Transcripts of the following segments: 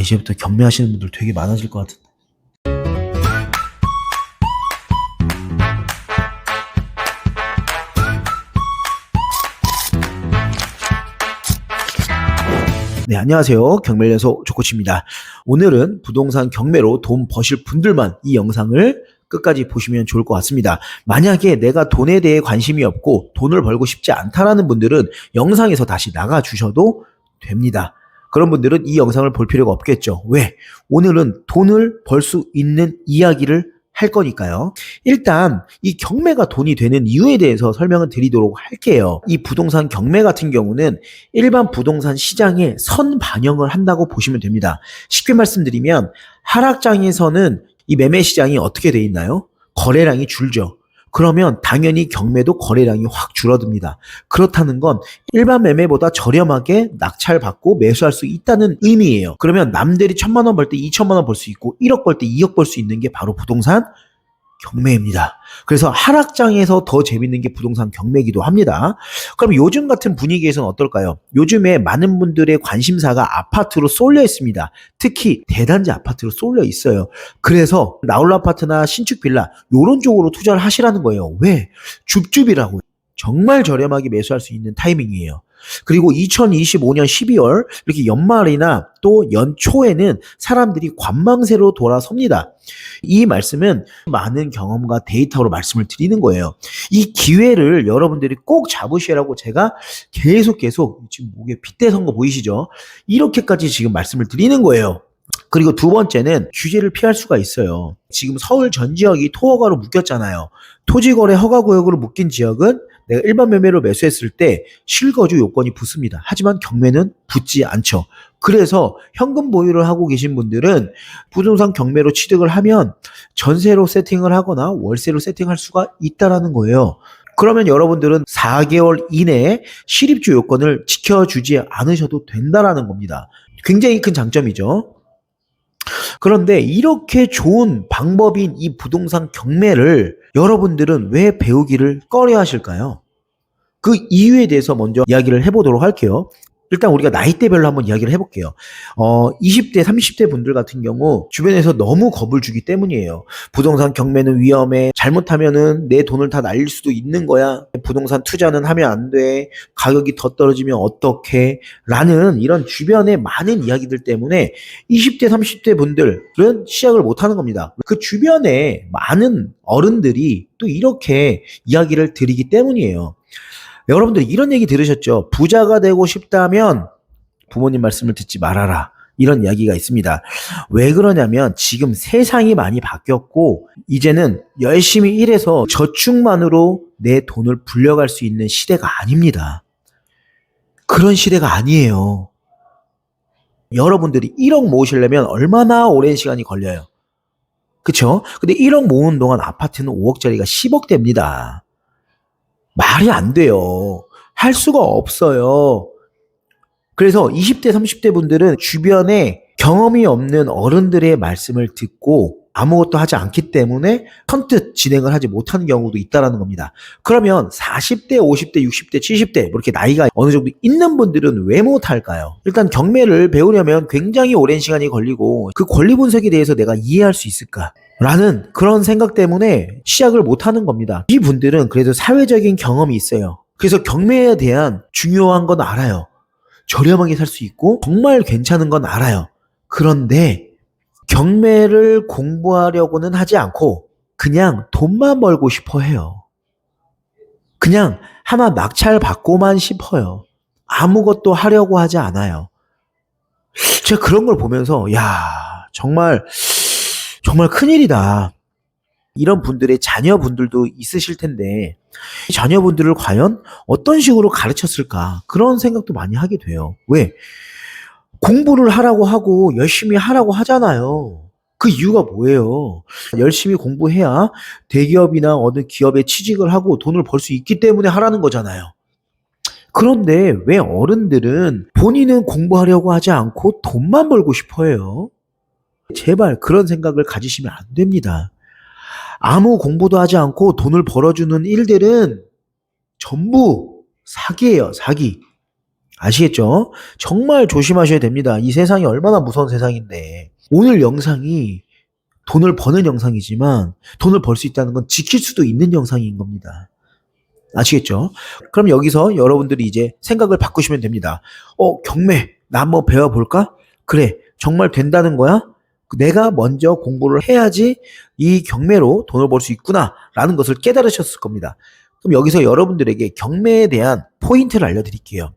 이제부터 경매하시는 분들 되게 많아질 것 같은데. 네, 안녕하세요. 경매연소 조코치입니다. 오늘은 부동산 경매로 돈 버실 분들만 이 영상을 끝까지 보시면 좋을 것 같습니다. 만약에 내가 돈에 대해 관심이 없고 돈을 벌고 싶지 않다라는 분들은 영상에서 다시 나가 주셔도 됩니다. 그런 분들은 이 영상을 볼 필요가 없겠죠. 왜? 오늘은 돈을 벌 수 있는 이야기를 할 거니까요. 일단 이 경매가 돈이 되는 이유에 대해서 설명을 드리도록 할게요. 이 부동산 경매 같은 경우는 일반 부동산 시장에 선반영을 한다고 보시면 됩니다. 쉽게 말씀드리면 하락장에서는 이 매매 시장이 어떻게 돼 있나요? 거래량이 줄죠. 그러면 당연히 경매도 거래량이 확 줄어듭니다. 그렇다는 건 일반 매매보다 저렴하게 낙찰받고 매수할 수 있다는 의미예요. 그러면 남들이 1,000만 원 벌 때 2,000만 원 벌 수 있고 1억 벌 때 2억 벌 수 있는 게 바로 부동산 경매입니다. 그래서 하락장에서 더 재밌는 게 부동산 경매이기도 합니다. 그럼 요즘 같은 분위기에서는 어떨까요? 요즘에 많은 분들의 관심사가 아파트로 쏠려 있습니다. 특히 대단지 아파트로 쏠려 있어요. 그래서 나홀로 아파트나 신축 빌라 요런 쪽으로 투자를 하시라는 거예요. 왜? 줍줍이라고. 정말 저렴하게 매수할 수 있는 타이밍이에요. 그리고 2025년 12월 이렇게 연말이나 또 연초에는 사람들이 관망세로 돌아섭니다. 이 말씀은 많은 경험과 데이터로 말씀을 드리는 거예요. 이 기회를 여러분들이 꼭 잡으시라고 제가 계속 지금 목에 핏대 선거 보이시죠? 이렇게까지 지금 말씀을 드리는 거예요. 그리고 두 번째는 규제를 피할 수가 있어요. 지금 서울 전 지역이 토허가로 묶였잖아요. 토지거래 허가구역으로 묶인 지역은 내가 일반 매매로 매수했을 때 실거주 요건이 붙습니다. 하지만 경매는 붙지 않죠. 그래서 현금 보유를 하고 계신 분들은 부동산 경매로 취득을 하면 전세로 세팅을 하거나 월세로 세팅할 수가 있다라는 거예요. 그러면 여러분들은 4개월 이내에 실입주 요건을 지켜주지 않으셔도 된다라는 겁니다. 굉장히 큰 장점이죠. 그런데 이렇게 좋은 방법인 이 부동산 경매를 여러분들은 왜 배우기를 꺼려 하실까요? 그 이유에 대해서 먼저 이야기를 해보도록 할게요. 일단 우리가 나이대별로 한번 이야기를 해볼게요. 20대, 30대 분들 같은 경우 주변에서 너무 겁을 주기 때문이에요. 부동산 경매는 위험해. 잘못하면은 내 돈을 다 날릴 수도 있는 거야. 부동산 투자는 하면 안 돼. 가격이 더 떨어지면 어떡해. 라는 이런 주변의 많은 이야기들 때문에 20대, 30대 분들은 시작을 못 하는 겁니다. 그 주변에 많은 어른들이 또 이렇게 이야기를 드리기 때문이에요. 여러분들 이런 얘기 들으셨죠? 부자가 되고 싶다면 부모님 말씀을 듣지 말아라. 이런 이야기가 있습니다. 왜 그러냐면 지금 세상이 많이 바뀌었고 이제는 열심히 일해서 저축만으로 내 돈을 불려갈 수 있는 시대가 아닙니다. 그런 시대가 아니에요. 여러분들이 1억 모으시려면 얼마나 오랜 시간이 걸려요? 그쵸? 근데 1억 모으는 동안 아파트는 5억짜리가 10억 됩니다. 말이 안 돼요. 할 수가 없어요. 그래서 20대, 30대 분들은 주변에 경험이 없는 어른들의 말씀을 듣고 아무것도 하지 않기 때문에 선뜻 진행을 하지 못하는 경우도 있다는 겁니다. 그러면 40대, 50대, 60대, 70대 이렇게 나이가 어느 정도 있는 분들은 왜 못할까요? 일단 경매를 배우려면 굉장히 오랜 시간이 걸리고 그 권리 분석에 대해서 내가 이해할 수 있을까? 라는 그런 생각 때문에 시작을 못하는 겁니다. 이 분들은 그래도 사회적인 경험이 있어요. 그래서 경매에 대한 중요한 건 알아요. 저렴하게 살 수 있고 정말 괜찮은 건 알아요. 그런데 경매를 공부하려고는 하지 않고 그냥 돈만 벌고 싶어 해요. 그냥 하나 낙찰 받고만 싶어요. 아무것도 하려고 하지 않아요. 제가 그런 걸 보면서 정말 큰일이다. 이런 분들의 자녀분들도 있으실 텐데 이 자녀분들을 과연 어떤 식으로 가르쳤을까 그런 생각도 많이 하게 돼요. 왜? 공부를 하라고 하고 열심히 하라고 하잖아요. 그 이유가 뭐예요? 열심히 공부해야 대기업이나 어느 기업에 취직을 하고 돈을 벌 수 있기 때문에 하라는 거잖아요. 그런데 왜 어른들은 본인은 공부하려고 하지 않고 돈만 벌고 싶어 해요? 제발 그런 생각을 가지시면 안 됩니다. 아무 공부도 하지 않고 돈을 벌어주는 일들은 전부 사기예요, 사기. 아시겠죠? 정말 조심하셔야 됩니다. 이 세상이 얼마나 무서운 세상인데. 오늘 영상이 돈을 버는 영상이지만 돈을 벌 수 있다는 건 지킬 수도 있는 영상인 겁니다. 아시겠죠? 그럼 여기서 여러분들이 이제 생각을 바꾸시면 됩니다. 경매, 나 한번 배워볼까? 그래, 정말 된다는 거야? 내가 먼저 공부를 해야지 이 경매로 돈을 벌 수 있구나 라는 것을 깨달으셨을 겁니다. 그럼 여기서 여러분들에게 경매에 대한 포인트를 알려드릴게요.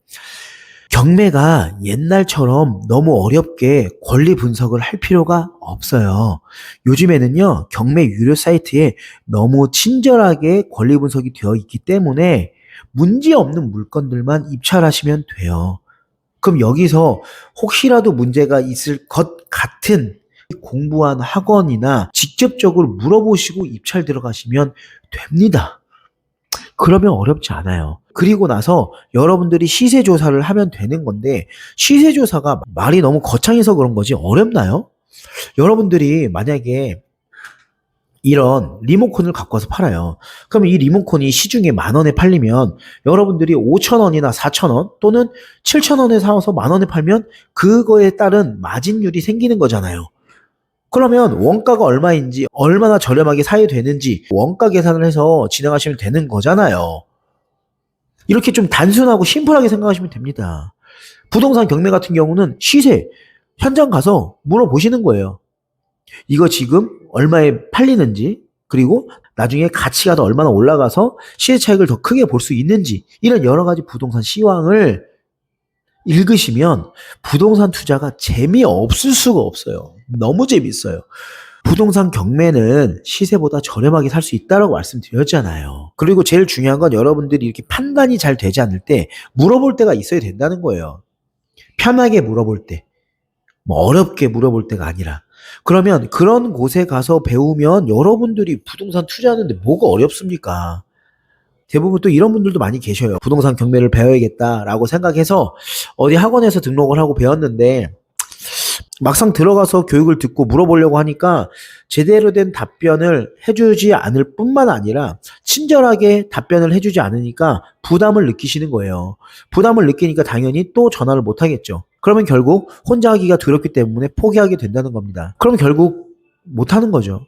경매가 옛날처럼 너무 어렵게 권리 분석을 할 필요가 없어요. 요즘에는요, 경매 유료 사이트에 너무 친절하게 권리 분석이 되어 있기 때문에 문제 없는 물건들만 입찰하시면 돼요. 그럼 여기서 혹시라도 문제가 있을 것 같은 공부한 학원이나 직접적으로 물어보시고 입찰 들어가시면 됩니다. 그러면 어렵지 않아요. 그리고 나서 여러분들이 시세 조사를 하면 되는 건데 시세 조사가 말이 너무 거창해서 그런 거지 어렵나요? 여러분들이 만약에 이런 리모컨을 갖고 와서 팔아요. 그러면 이 리모컨이 시중에 10,000원에 팔리면 여러분들이 5,000원이나 4,000원 또는 7,000원에 사와서 10,000원에 팔면 그거에 따른 마진율이 생기는 거잖아요. 그러면 원가가 얼마인지 얼마나 저렴하게 사야 되는지 원가 계산을 해서 진행하시면 되는 거잖아요. 이렇게 좀 단순하고 심플하게 생각하시면 됩니다. 부동산 경매 같은 경우는 시세 현장 가서 물어보시는 거예요. 이거 지금 얼마에 팔리는지 그리고 나중에 가치가 더 얼마나 올라가서 시세 차익을 더 크게 볼 수 있는지 이런 여러 가지 부동산 시황을 읽으시면 부동산 투자가 재미없을 수가 없어요. 너무 재밌어요. 부동산 경매는 시세보다 저렴하게 살 수 있다라고 말씀드렸잖아요. 그리고 제일 중요한 건 여러분들이 이렇게 판단이 잘 되지 않을 때 물어볼 때가 있어야 된다는 거예요. 편하게 물어볼 때. 뭐 어렵게 물어볼 때가 아니라. 그러면 그런 곳에 가서 배우면 여러분들이 부동산 투자하는데 뭐가 어렵습니까? 대부분 또 이런 분들도 많이 계셔요. 부동산 경매를 배워야겠다라고 생각해서 어디 학원에서 등록을 하고 배웠는데 막상 들어가서 교육을 듣고 물어보려고 하니까 제대로 된 답변을 해주지 않을 뿐만 아니라 친절하게 답변을 해주지 않으니까 부담을 느끼시는 거예요. 부담을 느끼니까 당연히 또 전화를 못 하겠죠. 그러면 결국 혼자 하기가 두렵기 때문에 포기하게 된다는 겁니다. 그럼 결국 못 하는 거죠.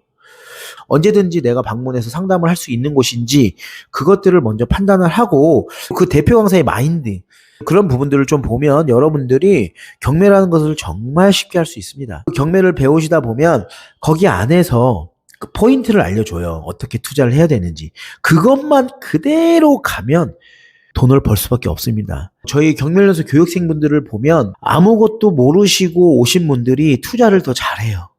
언제든지 내가 방문해서 상담을 할 수 있는 곳인지 그것들을 먼저 판단을 하고 그 대표 강사의 마인드 그런 부분들을 좀 보면 여러분들이 경매라는 것을 정말 쉽게 할 수 있습니다. 경매를 배우시다 보면 거기 안에서 그 포인트를 알려줘요. 어떻게 투자를 해야 되는지. 그것만 그대로 가면 돈을 벌 수밖에 없습니다. 저희 경매연수 교육생분들을 보면 아무것도 모르시고 오신 분들이 투자를 더 잘해요.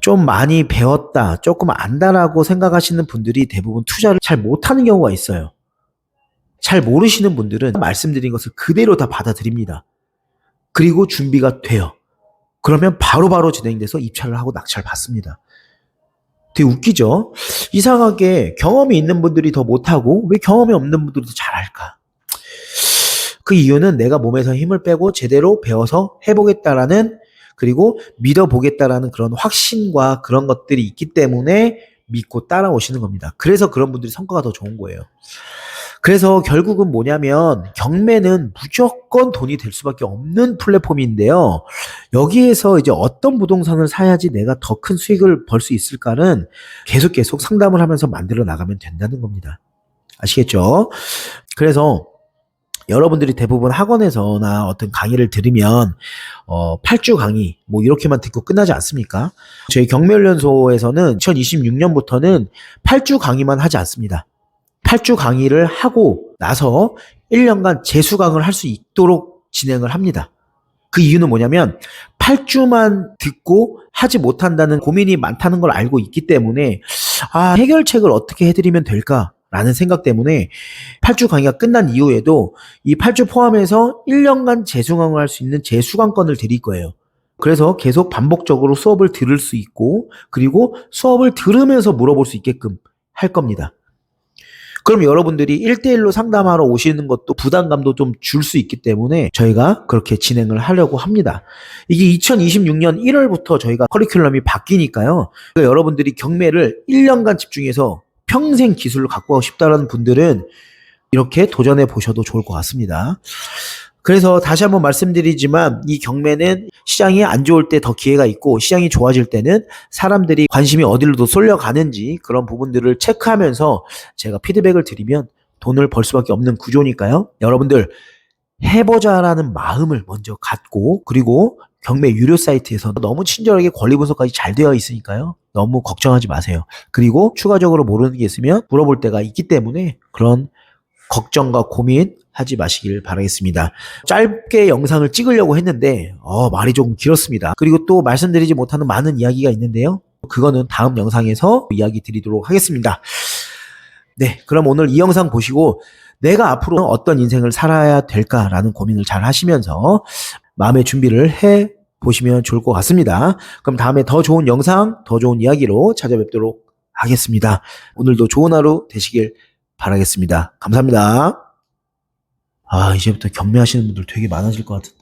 좀 많이 배웠다, 조금 안다라고 생각하시는 분들이 대부분 투자를 잘 못하는 경우가 있어요. 잘 모르시는 분들은 말씀드린 것을 그대로 다 받아들입니다. 그리고 준비가 돼요. 그러면 바로바로 진행돼서 입찰을 하고 낙찰을 받습니다. 되게 웃기죠? 이상하게 경험이 있는 분들이 더 못하고 왜 경험이 없는 분들이 더 잘할까? 그 이유는 내가 몸에서 힘을 빼고 제대로 배워서 해보겠다라는 그리고 믿어보겠다라는 그런 확신과 그런 것들이 있기 때문에 믿고 따라오시는 겁니다. 그래서 그런 분들이 성과가 더 좋은 거예요. 그래서 결국은 뭐냐면 경매는 무조건 돈이 될 수밖에 없는 플랫폼인데요. 여기에서 이제 어떤 부동산을 사야지 내가 더 큰 수익을 벌 수 있을까는 계속 상담을 하면서 만들어 나가면 된다는 겁니다. 아시겠죠? 그래서 여러분들이 대부분 학원에서나 어떤 강의를 들으면 8주 강의 뭐 이렇게만 듣고 끝나지 않습니까? 저희 경매훈련소에서는 2026년부터는 8주 강의만 하지 않습니다. 8주 강의를 하고 나서 1년간 재수강을 할 수 있도록 진행을 합니다. 그 이유는 뭐냐면 8주만 듣고 하지 못한다는 고민이 많다는 걸 알고 있기 때문에 해결책을 어떻게 해드리면 될까? 라는 생각 때문에 8주 강의가 끝난 이후에도 이 8주 포함해서 1년간 재수강을 할 수 있는 재수강권을 드릴 거예요. 그래서 계속 반복적으로 수업을 들을 수 있고 그리고 수업을 들으면서 물어볼 수 있게끔 할 겁니다. 그럼 여러분들이 1대1로 상담하러 오시는 것도 부담감도 좀 줄 수 있기 때문에 저희가 그렇게 진행을 하려고 합니다. 이게 2026년 1월부터 저희가 커리큘럼이 바뀌니까요. 그러니까 여러분들이 경매를 1년간 집중해서 평생 기술을 갖고 가고 싶다라는 분들은 이렇게 도전해 보셔도 좋을 것 같습니다. 그래서 다시 한번 말씀드리지만 이 경매는 시장이 안 좋을 때 더 기회가 있고 시장이 좋아질 때는 사람들이 관심이 어디로 더 쏠려가는지 그런 부분들을 체크하면서 제가 피드백을 드리면 돈을 벌 수밖에 없는 구조니까요. 여러분들 해보자라는 마음을 먼저 갖고 그리고 경매 유료 사이트에서 너무 친절하게 권리 분석까지 잘 되어 있으니까요. 너무 걱정하지 마세요. 그리고 추가적으로 모르는 게 있으면 물어볼 때가 있기 때문에 그런 걱정과 고민 하지 마시길 바라겠습니다. 짧게 영상을 찍으려고 했는데 말이 조금 길었습니다. 그리고 또 말씀드리지 못하는 많은 이야기가 있는데요. 그거는 다음 영상에서 이야기 드리도록 하겠습니다. 네, 그럼 오늘 이 영상 보시고 내가 앞으로 어떤 인생을 살아야 될까라는 고민을 잘 하시면서 마음의 준비를 해 보시면 좋을 것 같습니다. 그럼 다음에 더 좋은 영상, 더 좋은 이야기로 찾아뵙도록 하겠습니다. 오늘도 좋은 하루 되시길 바라겠습니다. 감사합니다. 이제부터 경매하시는 분들 되게 많아질 것 같은데.